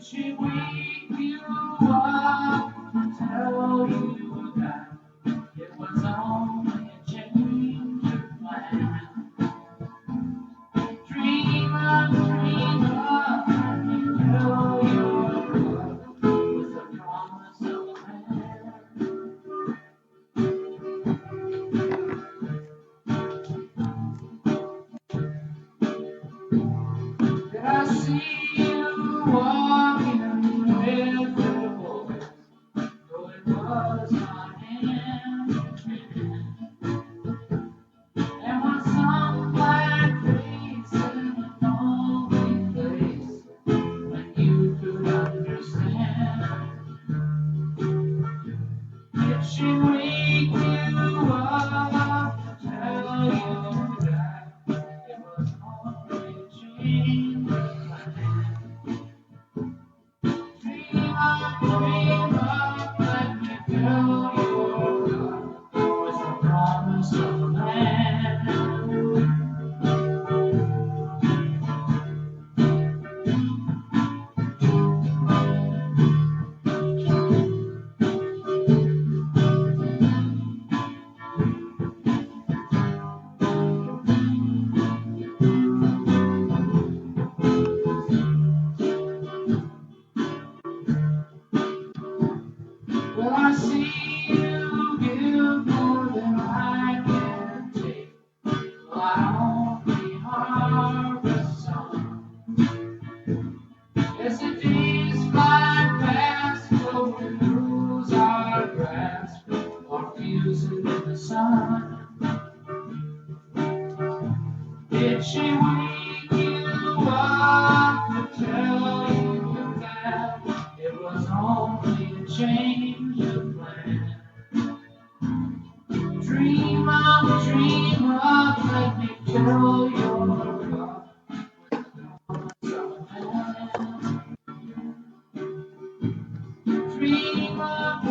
she wake you up and tell you that it was only a change of plan? Dream of, let me fill your cup with the promise of a man. Did I see you walking with the boys? Though it was not hand in hand. And when some black face in a lonely place, when you could understand, did she wake you up to tell you that it was only a change of plan? Dream up, let me fill your cup with the promise of a man. Well, I see you give more than I can take. Well, I only harvest some. As the days fly past, till we lose our grasp, or fusing in the sun. Did she wake you up to tell you that it was only a change of plan? Dream up, let me fill your cup with the promise of a man. Dream up,